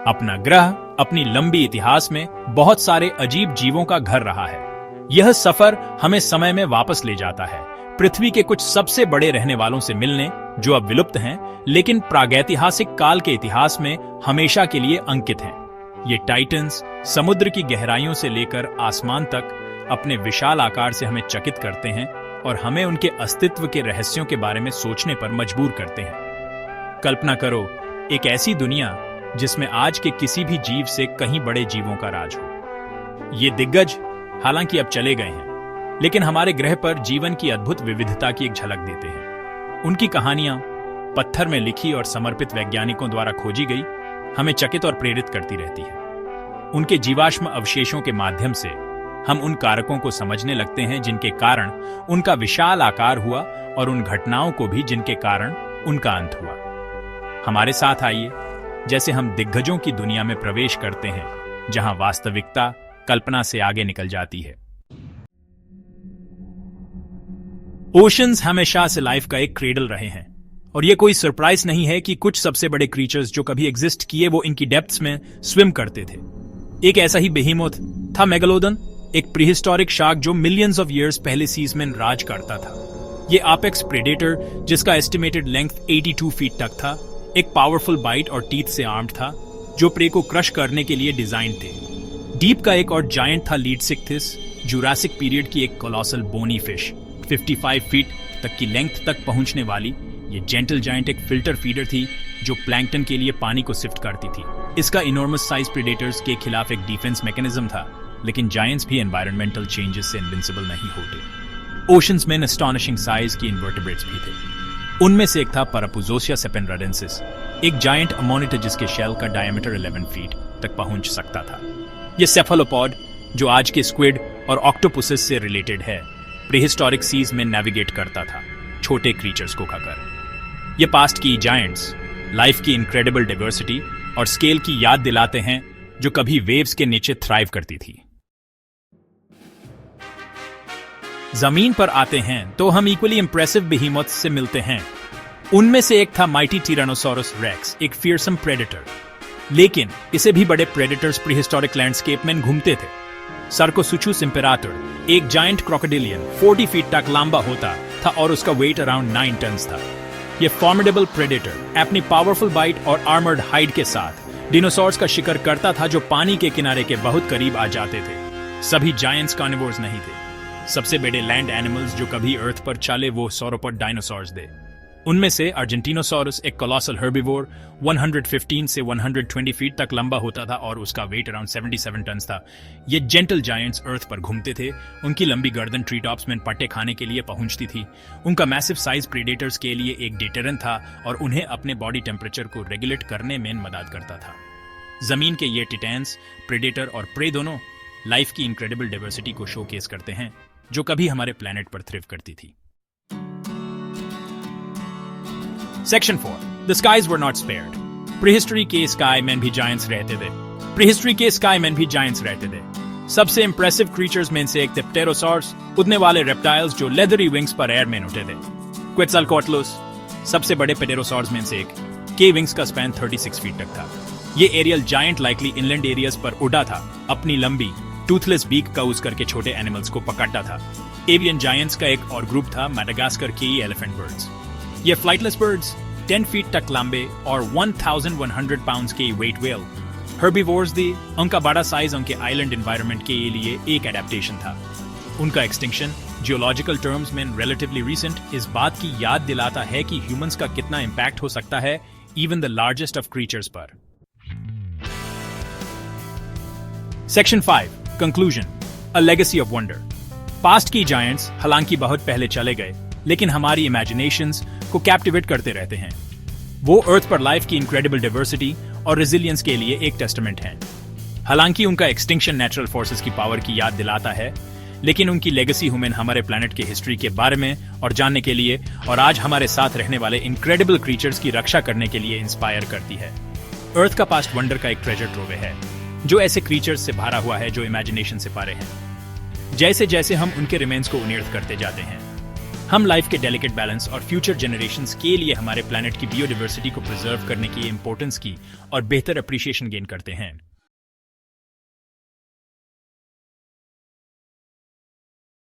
अपना ग्रह अपनी लंबी इतिहास में बहुत सारे अजीब जीवों का घर रहा है। यह सफर हमें समय में वापस ले जाता है, पृथ्वी के कुछ सबसे बड़े रहने वालों से मिलने, जो अब विलुप्त हैं, लेकिन प्रागैतिहासिक काल के इतिहास में हमेशा के लिए अंकित हैं। ये टाइटन्स समुद्र की गहराइयों से लेकर आसमान तक अपने विशाल आकार से हमें चकित करते हैं और हमें उनके अस्तित्व के रहस्यों के बारे में सोचने पर मजबूर करते हैं। कल्पना करो एक ऐसी दुनिया जिसमें आज के किसी भी जीव से कहीं बड़े जीवों का राज हो। ये दिग्गज हालांकि अब चले गए हैं, लेकिन हमारे ग्रह पर जीवन की अद्भुत विविधता की एक झलक देते हैं। उनकी कहानियां पत्थर में लिखी और समर्पित वैज्ञानिकों द्वारा खोजी गई हमें चकित और प्रेरित करती रहती है। उनके जीवाश्म अवशेषों के माध्यम से हम उन कारकों को समझने लगते हैं जिनके कारण उनका विशाल आकार हुआ और उन घटनाओं को भी जिनके कारण उनका अंत हुआ। हमारे साथ आइए, जैसे हम दिग्गजों की दुनिया में प्रवेश करते हैं, जहां वास्तविकता कल्पना से आगे निकल जाती है। ओशंस हमेशा से लाइफ का एक क्रेडल रहे हैं, और यह कोई सरप्राइज नहीं है कि कुछ सबसे बड़े क्रीचर्स जो कभी एग्जिस्ट किए वो इनकी डेप्थ्स में स्विम करते थे। एक ऐसा ही बेहीमोथ था मेगालोडन, एक प्रीहिस्टोरिक शार्क जो मिलियंस ऑफ ईयर्स पहले सीज में राज करता था। ये अपेक्स प्रेडेटर जिसका एस्टिमेटेड लेंथ 82 फीट तक था, एक पावरफुल बाइट और टीथ से आर्म्ड था, जो प्रे को क्रश करने के लिए डिजाइन थे। डीप का एक और जायंट था लीडसिक्थिस, जुरासिक पीरियड की एक कोलोसल बोनी फिश, 55 फीट तक की लेंथ तक पहुंचने वाली। ये जेंटल जायंट एक फिल्टर फीडर थी जो प्लैंकटन के लिए पानी को सिफ्ट करती थी। इसका इनॉर्मस साइज प्रेडेटर्स के खिलाफ एक डिफेंस मैकेनिज्म था, लेकिन जायंट्स भी एनवायरमेंटल चेंजेस से इनविंसिबल नहीं होते। ओशंस में एस्टॉनिशिंग साइज की इन्वर्टेब्रेट्स भी थे। उनमें से एक था पैरापुजोसिया सेपेनराडेंसिस, एक जायंट अमोनिटर जिसके शेल का डायमीटर 11 फीट तक पहुंच सकता था। यह सेफलोपॉड, जो आज के स्क्विड और ऑक्टोपसिस से रिलेटेड है, प्रीहिस्टोरिक सीज में नेविगेट करता था, छोटे क्रीचर्स को खाकर। ये पास्ट की जायंट्स लाइफ की इनक्रेडिबल डाइवर्सिटी और स्केल की याद दिलाते हैं, जो कभी वेव्स के नीचे थ्राइव करती थी। जमीन पर आते हैं तो हम इक्वली इंप्रेसिव बेहीमोथ्स से मिलते हैं। उनमें से एक था माइटी टिरानोसॉरस रेक्स, एक फियरसम प्रेडेटर, लेकिन इसे भी बड़े प्रेडेटर्स प्रीहिस्टोरिक लैंडस्केप में घूमते थे। सर्कोसुचुस इंपेराटर एक जायंट क्रोकोडिलियन 40 फीट तक लंबा होता था और उसका वेट अराउंड 9 टन्स था। यह फॉर्मिडेबल प्रेडेटर अपनी पावरफुल बाइट और आर्मर्ड हाइड के साथ डिनोसॉर्स का शिकार करता था, जो पानी के किनारे के बहुत करीब आ जाते थे। सभी जायंट्स कार्निवोर्स नहीं थे। सबसे बड़े लैंड एनिमल्स जो कभी अर्थ पर चले वो सौरोपॉड डायनासोर्स थे। उनमें से अर्जेंटिनोसॉरस एक कोलोसल हर्बिवोर 115 से 120 फीट तक लंबा होता था और उसका वेट अराउंड 77 टन्स था। ये जेंटल जायंट्स अर्थ पर घूमते थे। उनकी लंबी गर्दन ट्री टॉप्स में पट्टे खाने के लिए पहुंचती थी। उनका मैसिव साइज प्रेडेटर्स के लिए एक डेटरेंट था और उन्हें अपने बॉडी टेम्परेचर को रेगुलेट करने में मदद करता था। जमीन के ये टिटैंस, प्रेडेटर और प्रे दोनों लाइफ की इनक्रेडिबल डाइवर्सिटी को शोकेस करते हैं, जो कभी हमारे प्लेनेट पर थ्रिव करती थी। Section 4, the skies were not spared. Prehistory के स्काई में भी जायंट्स रहते थे। प्रीहिस्ट्री के स्काई में भी जायंट्स रहते थे। सबसे इंप्रेसिव क्रीचर्स में से एक थे प्टेरोसॉर्स, उड़ने वाले रेप्टाइल्स जो लेदरी विंग्स पर एयर में उठे थे। क्वेट्ज़लकोएटलिस सबसे बड़े प्टेरोसॉर्स में से एक, के विंग्स का स्पैन 36 फीट तक था। ये aerial giant likely inland areas पर उड़ा था, अपनी लंबी टूथलेस बीक का यूज करके छोटे एनिमल्स को पकड़ता था। एवियन जायंट्स का एक और ग्रुप था मैडागास्कर के एलिफेंट बर्ड्स। ये फ्लाइटलेस बर्ड्स 10 फीट तक लंबे और 1100 पाउंड्स के वेट वेल हर्बिवोर्स थे। उनका बड़ा साइज उनके आइलैंड एनवायरनमेंट के लिए एक एडेप्टेशन था। उनका एक्सटिंक्शन जियोलॉजिकल टर्म्स में रिलेटिवली रिसेंट इस बात की याद दिलाता है कि ह्यूमंस का कितना इंपैक्ट हो सकता है even the largest of creatures पर। Section 5, conclusion, a legacy of wonder. Past की जायंट्स हालांकि बहुत पहले चले गए, लेकिन हमारी इमेजिनेशंस को कैप्टिवेट करते रहते हैं। वो अर्थ पर लाइफ की इनक्रेडिबल डाइवर्सिटी और रेजिलियंस के लिए एक टेस्टामेंट हैं। हालांकि उनका एक्सटिंक्शन नेचुरल फोर्सेस की पावर की याद दिलाता है, लेकिन उनकी लेगेसी हमें हमारे प्लैनेट के हिस्ट्री के बारे में और जानने के लिए और आज हमारे साथ रहने वाले इनक्रेडिबल क्रीचर्स की रक्षा करने के लिए इंस्पायर करती है। अर्थ का पास्ट वंडर का एक ट्रेजर ट्रोव है, जो ऐसे क्रीचर्स से भरा हुआ है जो इमेजिनेशन से पारे हैं। जैसे जैसे हम उनके रिमेन्स को उनेर्थ करते जाते हैं, हम लाइफ के डेलिकेट बैलेंस और फ्यूचर जनरेशंस के लिए हमारे प्लैनेट की बायोडायवर्सिटी को प्रिजर्व करने की इंपॉर्टेंस की और बेहतर अप्रिशिएशन गेन करते हैं।